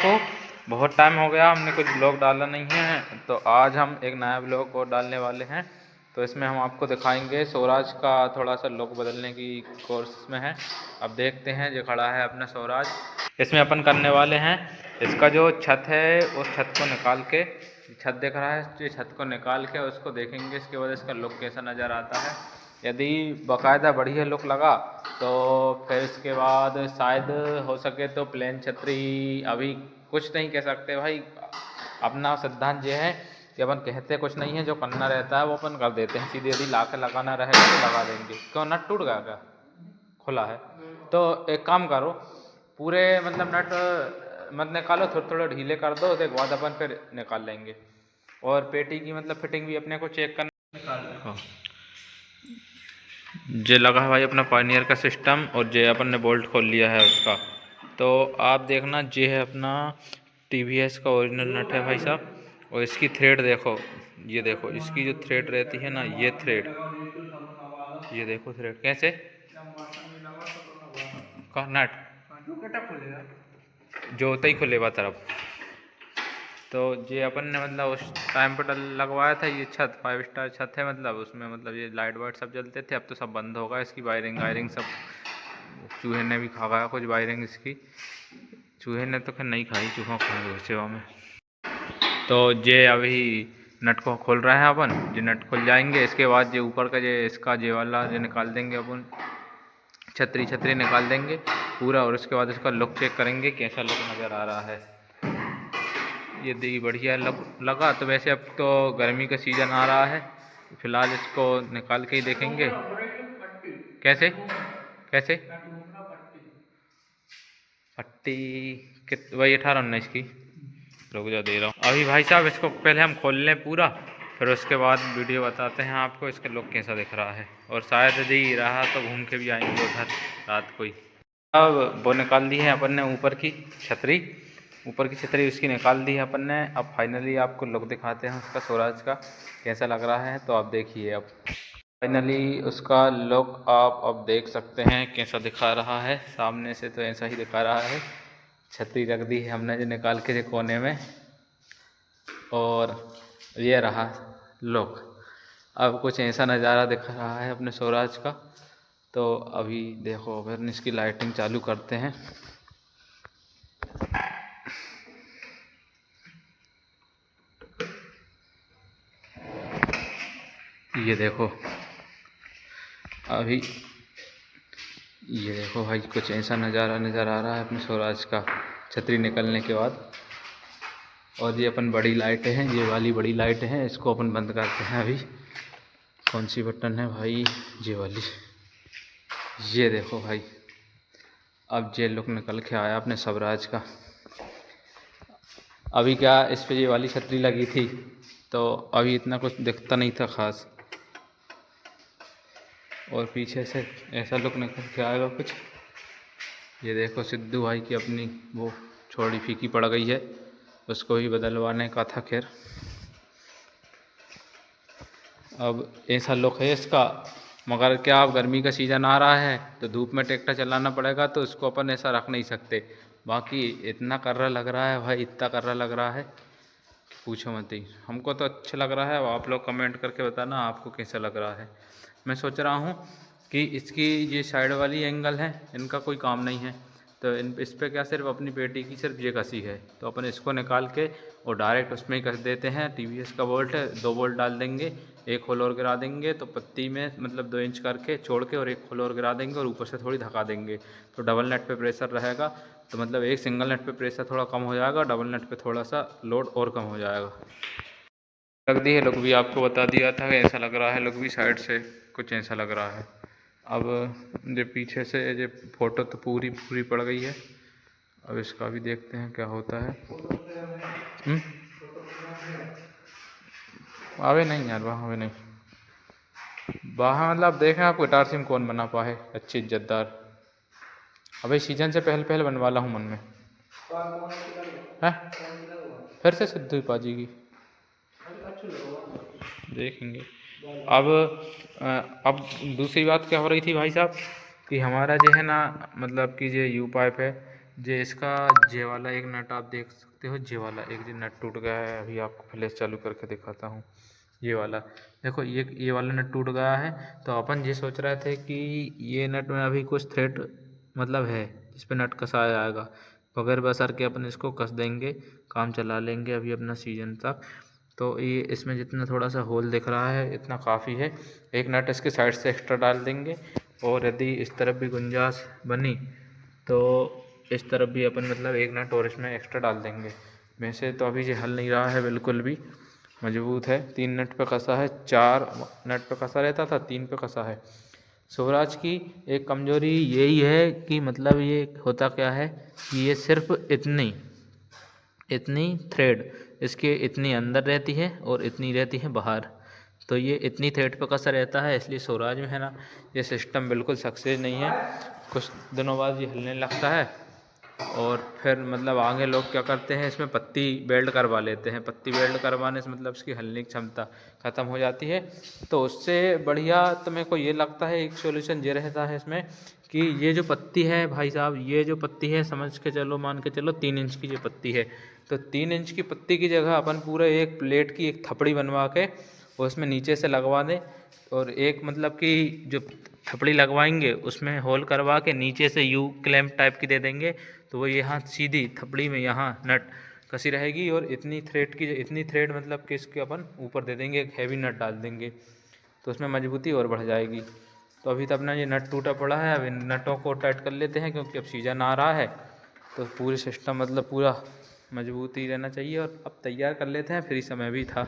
तो बहुत टाइम हो गया हमने कुछ ब्लॉग डाला नहीं है, तो आज हम एक नया ब्लॉग और डालने वाले हैं। तो इसमें हम आपको दिखाएंगे स्वराज का थोड़ा सा लुक बदलने की कोशिश में है। अब देखते हैं, जो खड़ा है अपना स्वराज, इसमें अपन करने वाले हैं इसका जो छत है उस छत को निकाल के, छत दिख रहा है, ये छत को निकाल के उसको देखेंगे, इसकी वजह से इसका लुक कैसा नज़र आता है। यदि बाकायदा बढ़िया लुक लगा तो फिर इसके बाद शायद हो सके तो प्लेन छतरी, अभी कुछ नहीं कह सकते भाई, अपना सिद्धांत ये है कि अपन कहते कुछ नहीं है, जो करना रहता है वो अपन कर देते हैं सीधे। यदि ला के लगाना रहेगा तो लगा देंगे। क्यों, नट टूट गया क्या? खुला है तो एक काम करो, पूरे मतलब नट मत निकालो, थोड़े थोड़े ढीले कर दो, उसके बाद अपन फिर निकाल लेंगे। और पेटी की मतलब फिटिंग भी अपने को चेक करना। निकाल जे लगा है भाई अपना पायनियर का सिस्टम, और जे अपन ने बोल्ट खोल लिया है उसका। तो आप देखना, जे है अपना टीवीएस का ओरिजिनल नट है भाई साहब। और इसकी थ्रेड देखो, ये देखो इसकी जो थ्रेड रहती है ना, ये थ्रेड, ये देखो थ्रेड कैसे का नट जो होता ही खुलेगा तरफ। तो ये अपन ने मतलब उस टाइम पर लगवाया था। ये छत 5 स्टार छत है, मतलब उसमें मतलब ये लाइट वाइट सब जलते थे, अब तो सब बंद होगा। इसकी वायरिंग वायरिंग सब चूहे ने भी खा गया कुछ वायरिंग इसकी। चूहे ने तो खैर नहीं खाई, चूहों खाए सेवा में। तो ये अभी नट को खोल रहे हैं अपन, ये नट खुल जाएंगे, इसके बाद ये ऊपर का ये इसका ये वाला ये निकाल देंगे अपन, छतरी छतरी निकाल देंगे पूरा। और उसके बाद इसका लुक चेक करेंगे कैसा लुक नज़र आ रहा है। यदि बढ़िया लगा तो वैसे अब तो गर्मी का सीज़न आ रहा है, फ़िलहाल इसको निकाल के ही देखेंगे। कैसे कैसे पट्टी कित वही 18-19 की, रुक जा दे रहा हूँ अभी भाई साहब। इसको पहले हम खोल लें पूरा, फिर उसके बाद वीडियो बताते हैं आपको इसका लुक कैसा दिख रहा है। और शायद यदि रहा तो घूम के भी आएंगे उधर रात को ही। अब वो निकाल दी है अपन ने ऊपर की छतरी, ऊपर की छतरी उसकी निकाल दी है अपन ने। अब फाइनली आपको लुक दिखाते हैं उसका स्वराज का कैसा लग रहा है, तो आप देखिए। अब फाइनली उसका लुक आप अब देख सकते हैं कैसा दिखा रहा है। सामने से तो ऐसा ही दिखा रहा है। छतरी रख दी है हमने जो निकाल के कोने में, और ये रहा लुक। अब कुछ ऐसा नज़ारा दिख रहा है अपने स्वराज का। तो अभी देखो, फिर इसकी लाइटिंग चालू करते हैं। ये देखो अभी, ये देखो भाई, कुछ ऐसा नज़ारा नज़र आ रहा है अपने स्वराज का छतरी निकलने के बाद। और ये अपन बड़ी लाइटें हैं, ये वाली बड़ी लाइटें हैं, इसको अपन बंद करते हैं अभी। कौन सी बटन है भाई? ये वाली। ये देखो भाई, अब ये लुक निकल के आया अपने स्वराज का। अभी क्या इस पे ये वाली छतरी लगी थी तो अभी इतना कुछ दिखता नहीं था ख़ास, और पीछे से ऐसा लुक निकल के आएगा कुछ। ये देखो सिद्धू भाई की अपनी वो छोड़ी फीकी पड़ गई है, उसको ही बदलवाने का था। खैर अब ऐसा लुक है इसका। मगर क्या, अब गर्मी का सीज़न आ रहा है तो धूप में ट्रैक्टर चलाना पड़ेगा, तो इसको अपन ऐसा रख नहीं सकते। बाकी इतना कर्रा लग रहा है भाई, इतना कर्रा लग रहा है पूछो मत ही। हमको तो अच्छा लग रहा है, अब आप लोग कमेंट करके बताना आपको कैसा लग रहा है। मैं सोच रहा हूँ कि इसकी ये साइड वाली एंगल है, इनका कोई काम नहीं है, तो इस पर क्या सिर्फ अपनी पेटी की सिर्फ ये कसी है, तो अपन इसको निकाल के और डायरेक्ट उसमें ही कस देते हैं। टीवीएस का बोल्ट है, 2 बोल्ट डाल देंगे, एक होल और गिरा देंगे, तो पत्ती में मतलब 2 इंच करके छोड़ के और एक होल और गिरा देंगे, और ऊपर से थोड़ी धका देंगे, तो डबल नेट पे प्रेशर रहेगा। तो मतलब एक सिंगल नेट पे प्रेशर थोड़ा कम हो जाएगा, डबल नेट पे थोड़ा सा लोड और कम हो जाएगा। लग दी है लुक भी, आपको बता दिया था ऐसा लग रहा है लुक भी, साइड से कुछ ऐसा लग रहा है। अब जो पीछे से ये फ़ोटो तो पूरी पूरी पड़ गई है, अब इसका भी देखते हैं क्या होता है। आवे नहीं यार, वहाँ आवे नहीं, वहाँ मतलब देखें आप गिटार सिम कौन बना पाए अच्छी इज्जतदार। अभी सीजन से पहले पहले बनवा ला हूँ मन में है, फिर से सिद्धू पाजी की देखेंगे। अब दूसरी बात क्या हो रही थी भाई साहब, कि हमारा जो है ना, मतलब कि ये यू पाइप है, ये इसका जे वाला एक नट आप देख सकते हो, जे वाला एक जो नट टूट गया है, अभी आपको फ्लैश चालू करके दिखाता हूँ। ये वाला देखो, ये वाला नट टूट गया है। तो अपन ये सोच रहे थे कि ये नट में अभी कुछ थ्रेड मतलब है जिस पे नट कसा जाएगा, बगैर बसर के अपन इसको कस देंगे, काम चला लेंगे अभी अपना सीजन तक। तो ये इसमें जितना थोड़ा सा होल दिख रहा है इतना काफ़ी है। एक नट इसके साइड से एक्स्ट्रा डाल देंगे, और यदि इस तरफ भी गुंजाइश बनी तो इस तरफ भी अपन मतलब एक नट और इसमें एक्स्ट्रा डाल देंगे। वैसे तो अभी ये हल नहीं रहा है, बिल्कुल भी मजबूत है। 3 नट पे कसा है, 4 नट पे कसा रहता था, 3 पे कसा है। स्वराज की एक कमज़ोरी यही है कि मतलब ये होता क्या है कि ये सिर्फ इतनी थ्रेड इसके इतनी अंदर रहती है और इतनी रहती है बाहर। तो ये इतनी थ्रेड पे कसा रहता है, इसलिए स्वराज में है ना ये सिस्टम बिल्कुल सक्सेस नहीं है। कुछ दिनों बाद ये हिलने लगता है, और फिर मतलब आगे लोग क्या करते हैं, इसमें पत्ती वेल्ड करवा लेते हैं। पत्ती वेल्ड करवाने से मतलब इसकी हलने की क्षमता ख़त्म हो जाती है। तो उससे बढ़िया तो मेरे को ये लगता है एक सॉल्यूशन ये रहता है इसमें कि ये जो पत्ती है भाई साहब, ये जो पत्ती है समझ के चलो, मान के चलो 3 इंच की जो पत्ती है, तो 3 इंच की पत्ती की जगह अपन पूरे एक प्लेट की एक थपड़ी बनवा के उसमें नीचे से लगवा दें, और एक मतलब कि जो थपड़ी लगवाएंगे उसमें होल करवा के नीचे से यू क्लैंप टाइप की दे देंगे। तो वो यहाँ सीधी थपड़ी में यहाँ नट कसी रहेगी, और इतनी थ्रेड मतलब कि इसके अपन ऊपर दे देंगे, एक हैवी नट डाल देंगे, तो उसमें मजबूती और बढ़ जाएगी। तो अभी तो अपना ये नट टूटा पड़ा है, अब इन नटों को टाइट कर लेते हैं क्योंकि अब सीजन आ रहा है। तो पूरी सिस्टम मतलब पूरा मजबूती रहना चाहिए, और अब तैयार कर लेते हैं, फ्री समय भी था।